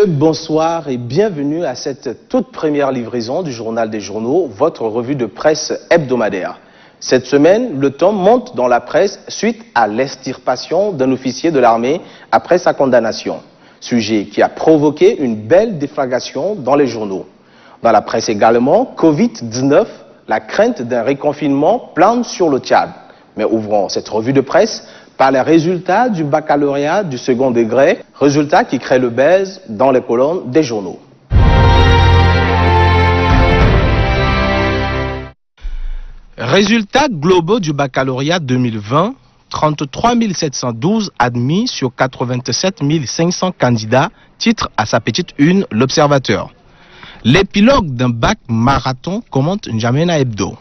messieurs, bonsoir et bienvenue à cette toute première livraison du Journal des Journaux, votre revue de presse hebdomadaire. Cette semaine, le ton monte dans la presse suite à l'extirpation d'un officier de l'armée après sa condamnation. Sujet qui a provoqué une belle déflagration dans les journaux. Dans la presse également, Covid-19, la crainte d'un reconfinement plane sur le Tchad. Mais ouvrons cette revue de presse par les résultats du baccalauréat du second degré, résultats qui créent le buzz dans les colonnes des journaux. Résultats globaux du baccalauréat 2020, 33 712 admis sur 87 500 candidats, titre à sa petite une l'Observateur. L'épilogue d'un bac marathon commente N'Djamena Hebdo.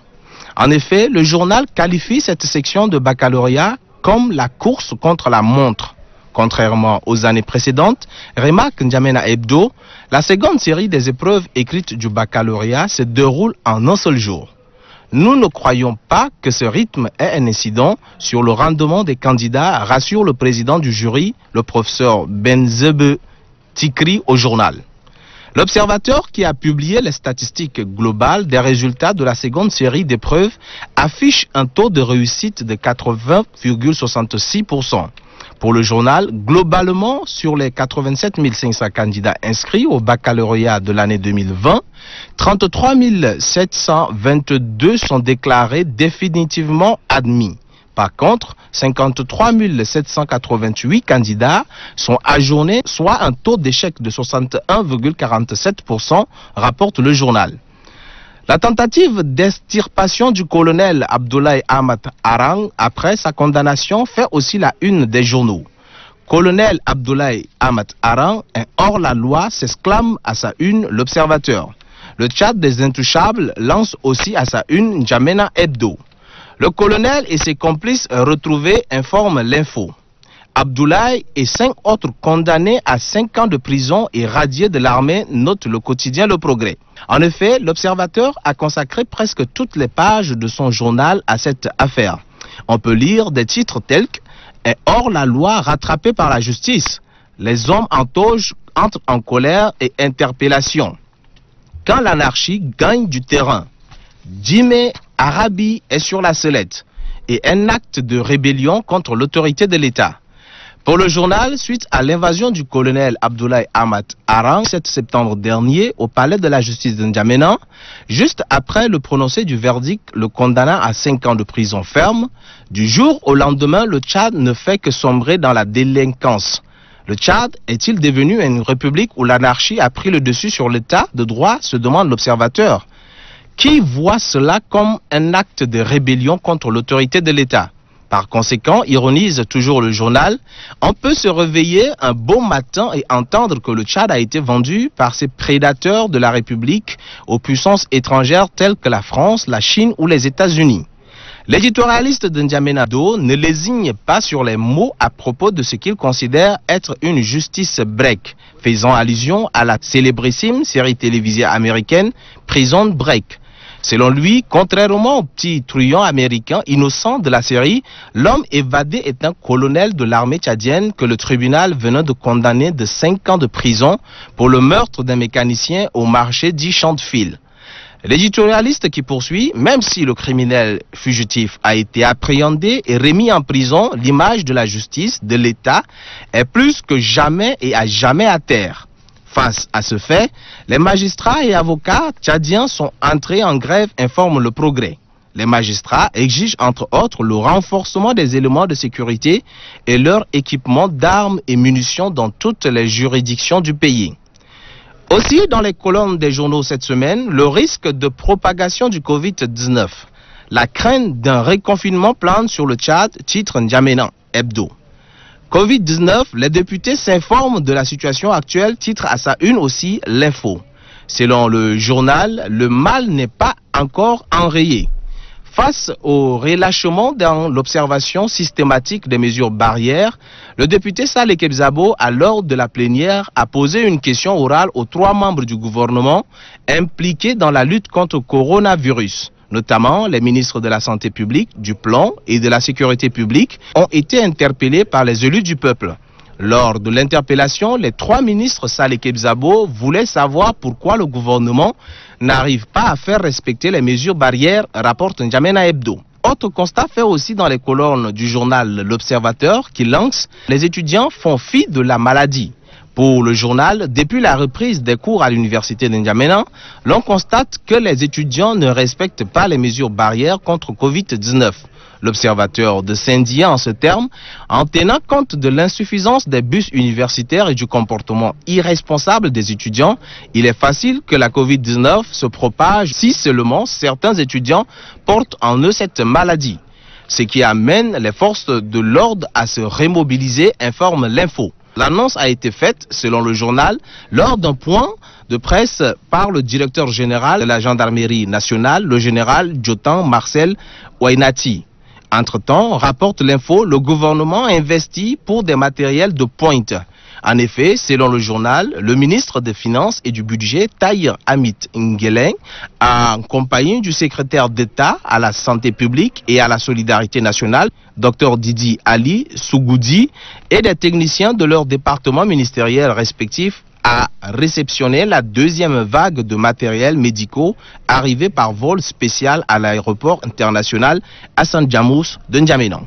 En effet, le journal qualifie cette section de baccalauréat comme la course contre la montre. Contrairement aux années précédentes, remarque N'Djamena Hebdo, la seconde série des épreuves écrites du baccalauréat se déroule en un seul jour. Nous ne croyons pas que ce rythme ait un incident sur le rendement des candidats, rassure le président du jury, le professeur Benzebe Tikri au journal. L'Observateur, qui a publié les statistiques globales des résultats de la seconde série d'épreuves, affiche un taux de réussite de 80,66%. Pour le journal, globalement, sur les 87 500 candidats inscrits au baccalauréat de l'année 2020, 33 722 sont déclarés définitivement admis. Par contre, 53 788 candidats sont ajournés, soit un taux d'échec de 61,47%, rapporte le journal. La tentative d'extirpation du colonel Abdoulaye Ahmad Arang après sa condamnation fait aussi la une des journaux. Colonel Abdoulaye Ahmad Arang est hors la loi, s'exclame à sa une l'Observateur. Le Tchad des Intouchables lance aussi à sa une N'Djamena Hebdo. Le colonel et ses complices retrouvés informent l'info. Abdoulaye et 5 autres condamnés à 5 ans de prison et radiés de l'armée, note le quotidien Le Progrès. En effet, l'Observateur a consacré presque toutes les pages de son journal à cette affaire. On peut lire des titres tels que « Est hors la loi rattrapé par la justice », les hommes en toge entrent en colère et interpellation. Quand l'anarchie gagne du terrain, Djimé Arabi est sur la sellette et un acte de rébellion contre l'autorité de l'État. Pour le journal, suite à l'invasion du colonel Abdoulaye Ahmad Arang, le 7 septembre dernier, au palais de la justice de N'Djamena, juste après le prononcé du verdict le condamnant à 5 ans de prison ferme, du jour au lendemain, le Tchad ne fait que sombrer dans la délinquance. Le Tchad est-il devenu une république où l'anarchie a pris le dessus sur l'État de droit, se demande l'Observateur. Qui voit cela comme un acte de rébellion contre l'autorité de l'État? Par conséquent, ironise toujours le journal, on peut se réveiller un beau matin et entendre que le Tchad a été vendu par ces prédateurs de la République aux puissances étrangères telles que la France, la Chine ou les États-Unis. L'éditorialiste de N'Djamena Hebdo ne lésigne pas sur les mots à propos de ce qu'il considère être une justice break, faisant allusion à la célébrissime série télévisée américaine Prison Break. Selon lui, contrairement au petit truand américain innocent de la série, l'homme évadé est un colonel de l'armée tchadienne que le tribunal venait de condamner de 5 ans de prison pour le meurtre d'un mécanicien au marché dit Champ de Fil. L'éditorialiste qui poursuit, même si le criminel fugitif a été appréhendé et remis en prison, l'image de la justice, de l'État, est plus que jamais et à jamais à terre. Face à ce fait, les magistrats et avocats tchadiens sont entrés en grève, informe Le Progrès. Les magistrats exigent entre autres le renforcement des éléments de sécurité et leur équipement d'armes et munitions dans toutes les juridictions du pays. Aussi, dans les colonnes des journaux cette semaine, le risque de propagation du Covid-19. La crainte d'un reconfinement plane sur le Tchad, titre N'Djamena Hebdo. Covid-19, les députés s'informent de la situation actuelle, titre à sa une aussi l'info. Selon le journal, le mal n'est pas encore enrayé. Face au relâchement dans l'observation systématique des mesures barrières, le député Saleh Kebzabo, à l'ordre de la plénière, a posé une question orale aux 3 membres du gouvernement impliqués dans la lutte contre le coronavirus. Notamment, les ministres de la Santé publique, du Plan et de la Sécurité publique ont été interpellés par les élus du peuple. Lors de l'interpellation, les 3 ministres Saleh Kebzabo voulaient savoir pourquoi le gouvernement n'arrive pas à faire respecter les mesures barrières, rapporte N'Djamena Hebdo. Autre constat fait aussi dans les colonnes du journal L'Observateur qui lance « Les étudiants font fi de la maladie ». Pour le journal, depuis la reprise des cours à l'université de N'Djamena, l'on constate que les étudiants ne respectent pas les mesures barrières contre Covid-19. L'Observateur de Saint-Dié en ce terme, en tenant compte de l'insuffisance des bus universitaires et du comportement irresponsable des étudiants, il est facile que la Covid-19 se propage si seulement certains étudiants portent en eux cette maladie. Ce qui amène les forces de l'ordre à se remobiliser, informe l'info. L'annonce a été faite, selon le journal, lors d'un point de presse par le directeur général de la gendarmerie nationale, le général Djotan Marcel Wainati. Entre-temps, rapporte l'info, le gouvernement a investi pour des matériels de pointe. En effet, selon le journal, le ministre des Finances et du Budget, Tahir Amit Nguelen, en compagnie du secrétaire d'État à la Santé publique et à la Solidarité nationale, Dr Didi Ali Sougoudi, et des techniciens de leurs départements ministériels respectifs, a réceptionné la 2e vague de matériels médicaux arrivés par vol spécial à l'aéroport international Hassan Djamous de N'Djamena.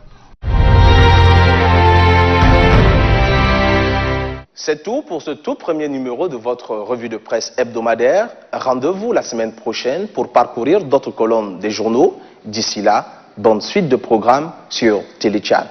C'est tout pour ce tout premier numéro de votre revue de presse hebdomadaire. Rendez-vous la semaine prochaine pour parcourir d'autres colonnes des journaux. D'ici là, bonne suite de programmes sur Téléchat.